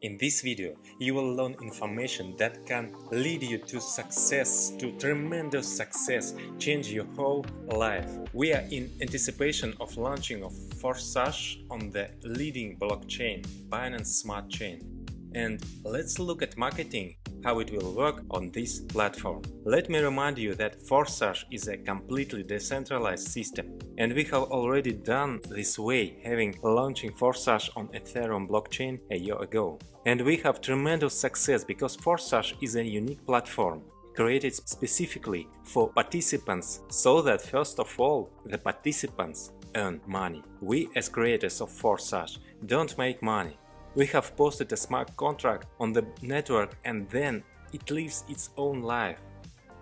In this video, you will learn information that can lead you to success, to tremendous success, change your whole life. We are in anticipation of launching of Forsage on the leading blockchain, Binance Smart Chain. And let's look at marketing, how it will work on this platform. Let me remind you that Forsage is a completely decentralized system, and we have already done this way, having launching Forsage on Ethereum blockchain a year ago. And we have tremendous success because Forsage is a unique platform created specifically for participants, so that first of all the participants earn money. We as creators of Forsage don't make money. We have posted a smart contract on the network and then it lives its own life.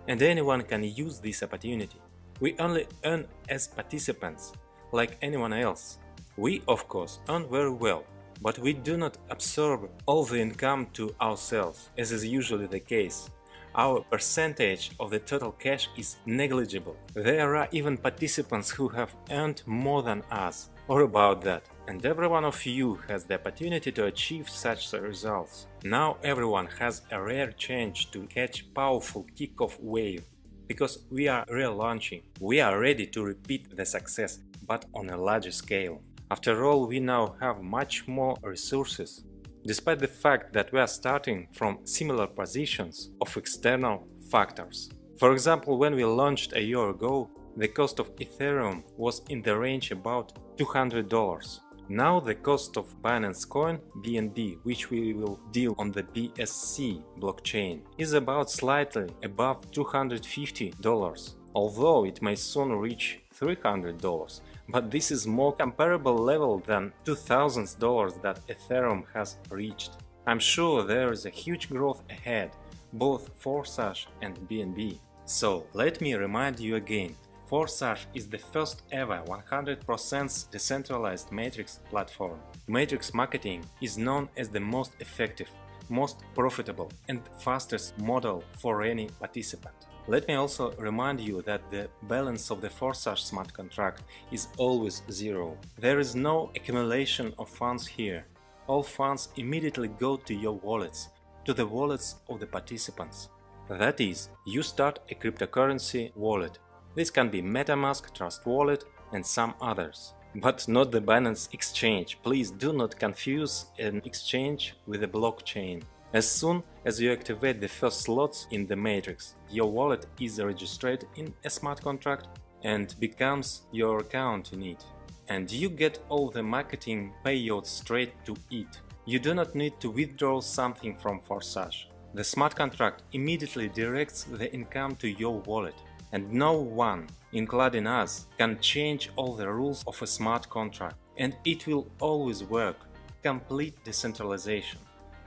And anyone can use this opportunity. We only earn as participants, like anyone else. We, of course, earn very well, but we do not absorb all the income to ourselves, as is usually the case. Our percentage of the total cash is negligible. There are even participants who have earned more than us, or about that. And every one of you has the opportunity to achieve such results. Now everyone has a rare chance to catch powerful kickoff wave, because we are relaunching. We are ready to repeat the success, but on a larger scale. After all, we now have much more resources. Despite the fact that we are starting from similar positions of external factors. For example, when we launched a year ago, the cost of Ethereum was in the range about $200. Now the cost of Binance coin BNB, which we will deal on the BSC blockchain, is about slightly above $250, although it may soon reach $300. But this is more comparable level than $2,000 that Ethereum has reached. I'm sure there is a huge growth ahead, both Forsage and BNB. So let me remind you again, Forsage is the first ever 100% decentralized matrix platform. Matrix marketing is known as the most effective, most profitable and fastest model for any participant. Let me also remind you that the balance of the Forsage smart contract is always zero. There is no accumulation of funds here. All funds immediately go to your wallets, to the wallets of the participants. That is, you start a cryptocurrency wallet. This can be MetaMask, Trust Wallet and some others. But not the Binance exchange. Please do not confuse an exchange with a blockchain. As soon as you activate the first slots in the matrix, your wallet is registered in a smart contract and becomes your account in it. And you get all the marketing payouts straight to it. You do not need to withdraw something from Forsage. The smart contract immediately directs the income to your wallet. And no one, including us, can change all the rules of a smart contract. And it will always work. Complete decentralization.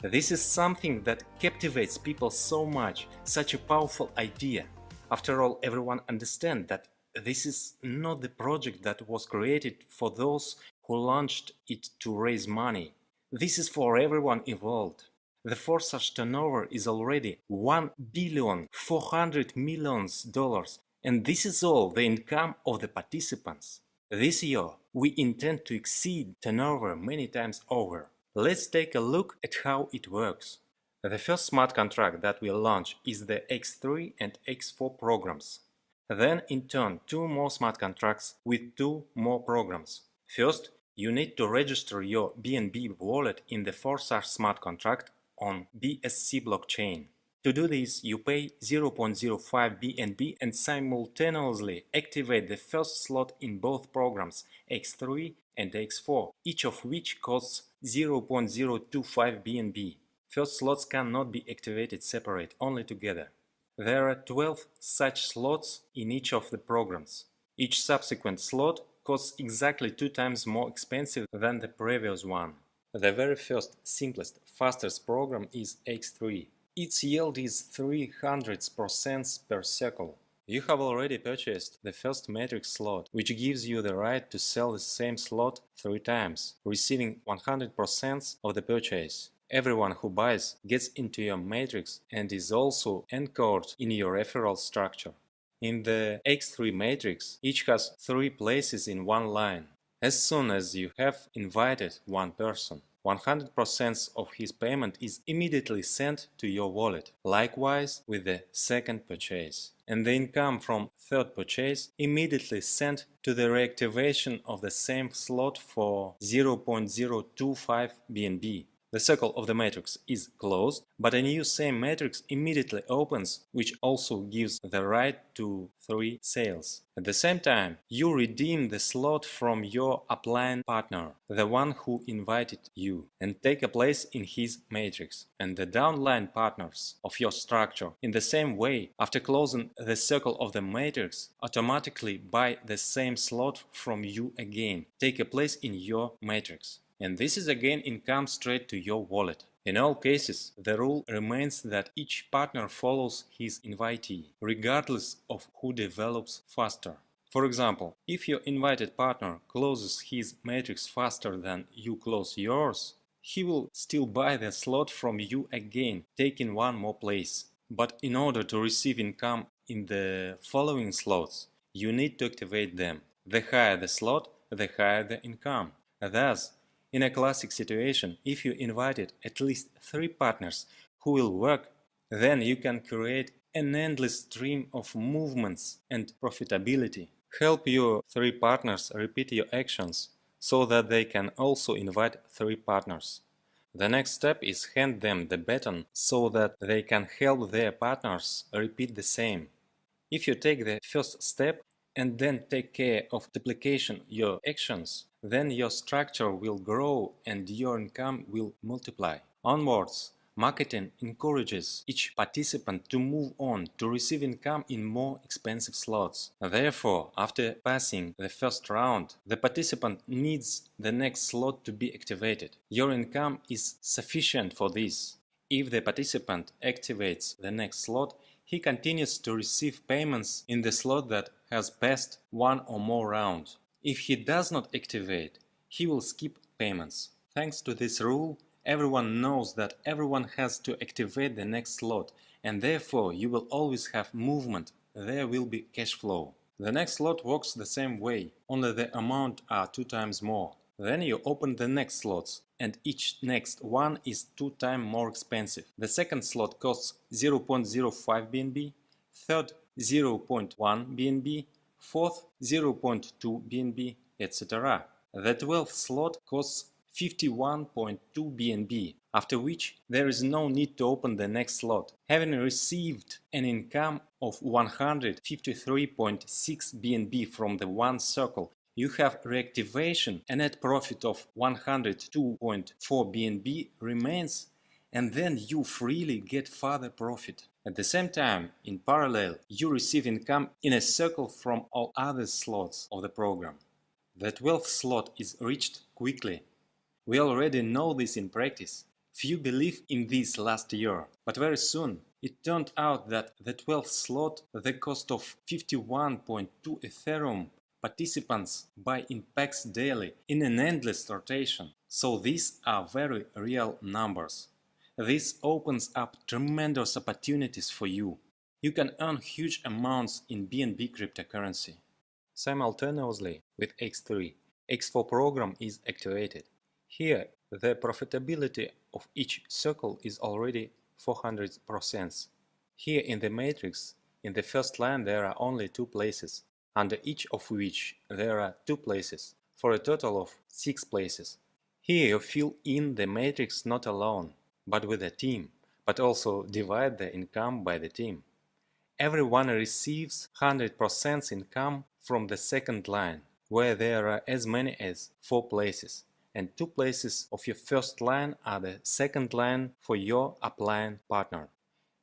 This is something that captivates people so much, such a powerful idea. After all, everyone understands that this is not the project that was created for those who launched it to raise money. This is for everyone involved. The Forsage turnover is already $1,400,000,000, and this is all the income of the participants. This year, we intend to exceed turnover many times over. Let's take a look at how it works. The first smart contract that we'll launch is the X3 and X4 programs. Then in turn, two more smart contracts with two more programs. First, you need to register your BNB wallet in the Forsage smart contract on BSC blockchain. To do this, you pay 0.05 BNB and simultaneously activate the first slot in both programs, X3 and X4, each of which costs 0.025 BNB. First slots cannot be activated separate, only together. There are 12 such slots in each of the programs. Each subsequent slot costs exactly 2 times more expensive than the previous one. The very first, simplest, fastest program is X3. Its yield is 300% per cycle. You have already purchased the first matrix slot, which gives you the right to sell the same slot 3 times, receiving 100% of the purchase. Everyone who buys gets into your matrix and is also anchored in your referral structure. In the X3 matrix, each has 3 places in one line. As soon as you have invited one person, 100% of his payment is immediately sent to your wallet. Likewise with the second purchase. And the income from third purchase immediately sent to the reactivation of the same slot for 0.025 BNB. The circle of the matrix is closed, but a new same matrix immediately opens, which also gives the right to 3 sales. At the same time, you redeem the slot from your upline partner, the one who invited you, and take a place in his matrix. And the downline partners of your structure, in the same way, after closing the circle of the matrix, automatically buy the same slot from you again, take a place in your matrix. And this is again income straight to your wallet. In all cases, the rule remains that each partner follows his invitee, regardless of who develops faster. For example, if your invited partner closes his matrix faster than you close yours, he will still buy the slot from you again, taking one more place. But in order to receive income in the following slots, you need to activate them. The higher the slot, the higher the income. Thus, in a classic situation, if you invited at least 3 partners who will work, then you can create an endless stream of movements and profitability. Help your 3 partners repeat your actions so that they can also invite 3 partners. The next step is hand them the baton so that they can help their partners repeat the same. If you take the first step and then take care of duplication your actions, then your structure will grow and your income will multiply. Onwards, marketing encourages each participant to move on to receive income in more expensive slots. Therefore, after passing the first round, the participant needs the next slot to be activated. Your income is sufficient for this. If the participant activates the next slot, he continues to receive payments in the slot that has passed one or more rounds. If he does not activate, he will skip payments. Thanks to this rule, everyone knows that everyone has to activate the next slot, and therefore you will always have movement. There will be cash flow. The next slot works the same way, only the amount are 2 times more. Then you open the next slots, and each next one is 2 times more expensive. The second slot costs 0.05 BNB, third 0.1 BNB, fourth 0.2 BNB, etc. The 12th slot costs 51.2 BNB, after which there is no need to open the next slot. Having received an income of 153.6 BNB from the one circle, you have reactivation. A net profit of 102.4 BNB remains, and then you freely get further profit. At the same time, in parallel, you receive income in a circle from all other slots of the program. The 12th slot is reached quickly. We already know this in practice. Few believe in this last year, but very soon it turned out that the 12th slot, the cost of 51.2 Ethereum, participants buy in packs daily in an endless rotation. So these are very real numbers. This opens up tremendous opportunities for you. You can earn huge amounts in BNB cryptocurrency. Simultaneously with X3, X4 program is activated. Here, the profitability of each circle is already 400%. Here in the matrix, in the first line there are only 2 places, under each of which there are 2 places, for a total of 6 places. Here you fill in the matrix not alone, but with a team, but also divide the income by the team. Everyone receives 100% income from the second line, where there are as many as 4 places, and 2 places of your first line are the second line for your upline partner.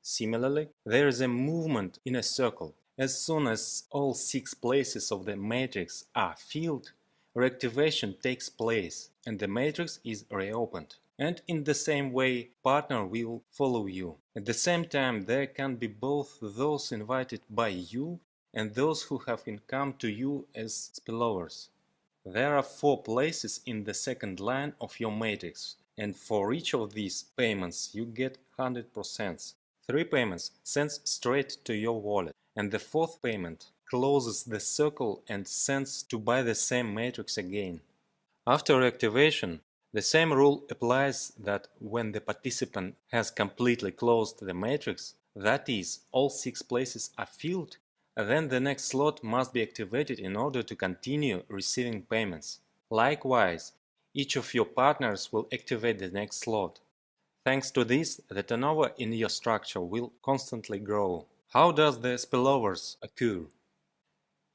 Similarly, there is a movement in a circle. As soon as all 6 places of the matrix are filled, reactivation takes place and the matrix is reopened. And in the same way, partner will follow you. At the same time, there can be both those invited by you and those who have come to you as spillovers. There are 4 places in the second line of your matrix, and for each of these payments you get 100%. 3 payments sent straight to your wallet, and the 4th payment closes the circle and sends to buy the same matrix again. After reactivation, The same rule applies that when the participant has completely closed the matrix, that is, all 6 places are filled, then the next slot must be activated in order to continue receiving payments. Likewise, each of your partners will activate the next slot. Thanks to this, the turnover in your structure will constantly grow. How does the spillovers occur?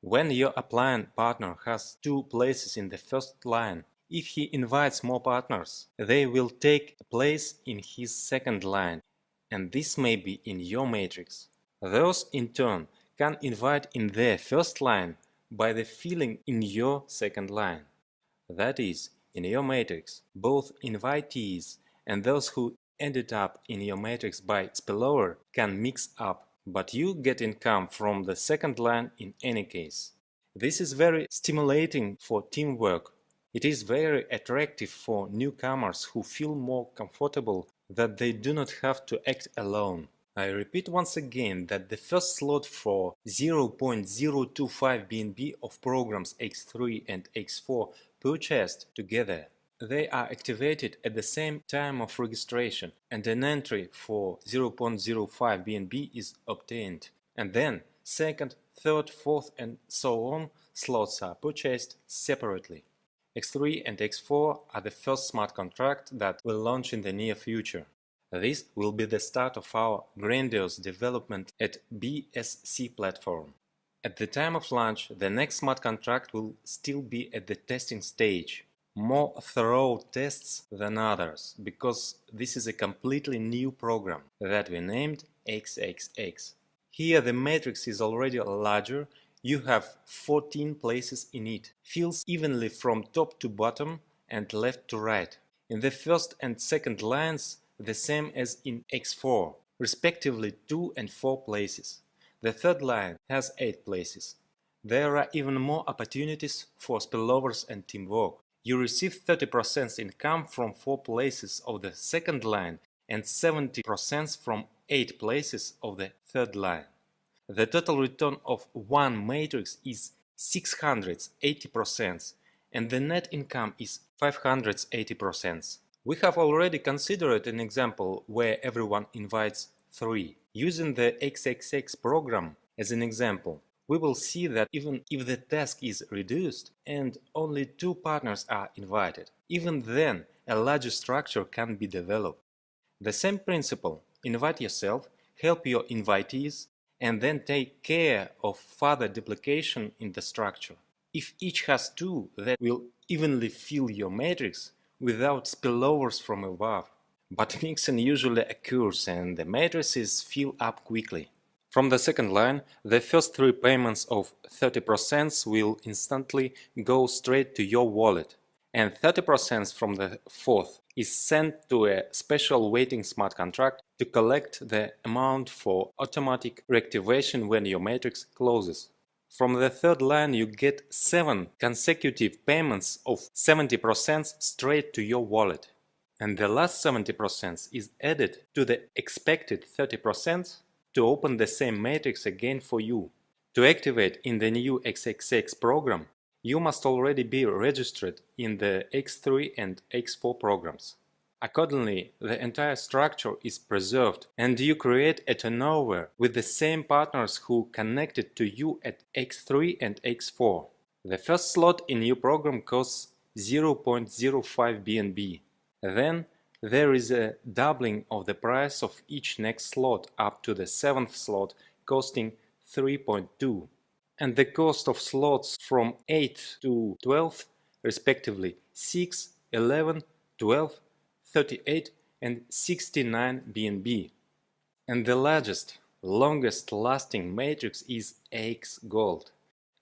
When your upline partner has 2 places in the first line, if he invites more partners, they will take a place in his second line, and this may be in your matrix. Those, in turn, can invite in their first line by the filling in your second line. That is, in your matrix, both invitees and those who ended up in your matrix by spillover can mix up, but you get income from the second line in any case. This is very stimulating for teamwork. It is very attractive for newcomers who feel more comfortable that they do not have to act alone. I repeat once again that the first slot for 0.025 BNB of programs X3 and X4 purchased together. They are activated at the same time of registration, and an entry for 0.05 BNB is obtained. And then second, third, fourth and so on slots are purchased separately. X3 and X4 are the first smart contract that will launch in the near future. This will be the start of our grandiose development at BSC platform. At the time of launch, the next smart contract will still be at the testing stage. More thorough tests than others, because this is a completely new program that we named XXX. Here the matrix is already larger, you have 14 places in it, fills evenly from top to bottom and left to right. In the first and second lines, the same as in X4, respectively 2 and 4 places. The third line has 8 places. There are even more opportunities for spillovers and teamwork. You receive 30% income from 4 places of the second line and 70% from 8 places of the third line. The total return of one matrix is 680% and the net income is 580%. We have already considered an example where everyone invites 3. Using the XXX program as an example, we will see that even if the task is reduced and only 2 partners are invited, even then a larger structure can be developed. The same principle: invite yourself, help your invitees, and then take care of further duplication in the structure. If each has 2, that will evenly fill your matrix without spillovers from above. But mixing usually occurs and the matrices fill up quickly. From the second line, the first 3 payments of 30% will instantly go straight to your wallet, and 30% from the fourth is sent to a special waiting smart contract to collect the amount for automatic reactivation when your matrix closes. From the third line you get 7 consecutive payments of 70% straight to your wallet, and the last 70% is added to the expected 30% to open the same matrix again for you. To activate in the new XXX program, you must already be registered in the X3 and X4 programs. Accordingly, the entire structure is preserved and you create a turnover with the same partners who connected to you at X3 and X4. The first slot in your program costs 0.05 BNB. Then there is a doubling of the price of each next slot up to the 7th slot costing 3.2, and the cost of slots from 8 to 12 respectively 6, 11, 12, 38 and 69 BNB. And the largest, longest lasting matrix is X Gold.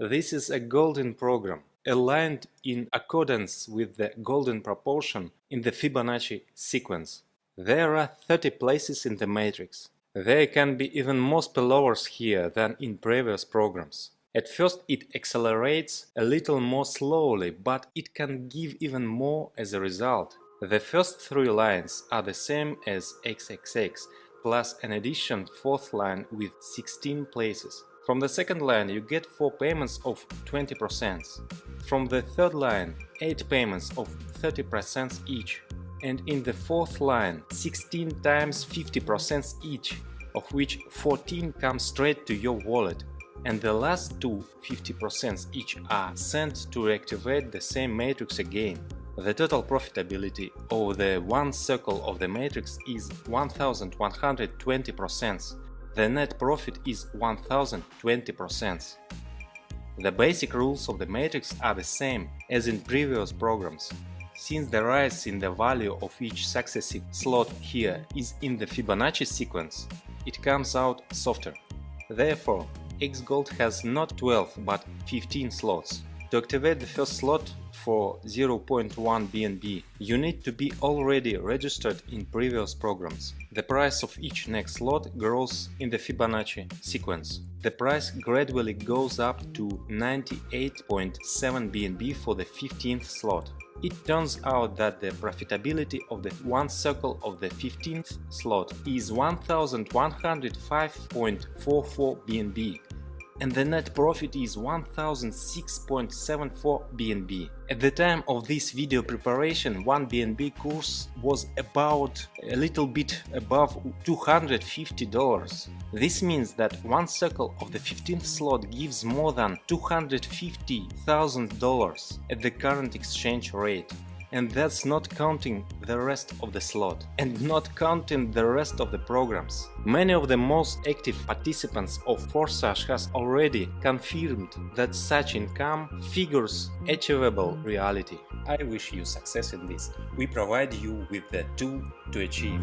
This is a golden program, aligned in accordance with the golden proportion in the Fibonacci sequence. There are 30 places in the matrix. There can be even more spillovers here than in previous programs. At first it accelerates a little more slowly, but it can give even more as a result. The first 3 lines are the same as XXX, plus an additional 4th line with 16 places. From the second line you get 4 payments of 20%. From the third line 8 payments of 30% each. And in the fourth line 16 times 50% each, of which 14 come straight to your wallet. And the last two 50% each are sent to reactivate the same matrix again. The total profitability of the one circle of the matrix is 1120%. The net profit is 1020%. The basic rules of the matrix are the same as in previous programs. Since the rise in the value of each successive slot here is in the Fibonacci sequence, it comes out softer. Therefore, Xgold has not 12 but 15 slots. To activate the first slot for 0.1 BNB, you need to be already registered in previous programs. The price of each next slot grows in the Fibonacci sequence. The price gradually goes up to 98.7 BNB for the 15th slot. It turns out that the profitability of the one circle of the 15th slot is 1105.44 BNB. And the net profit is 1006.74 BNB. At the time of this video preparation, 1 BNB course was about a little bit above $250. This means that one circle of the 15th slot gives more than $250,000 at the current exchange rate. And that's not counting the rest of the slot and not counting the rest of the programs. Many of the most active participants of Forsage has already confirmed that such income figures achievable reality. I wish you success in this. We provide you with the tool to achieve.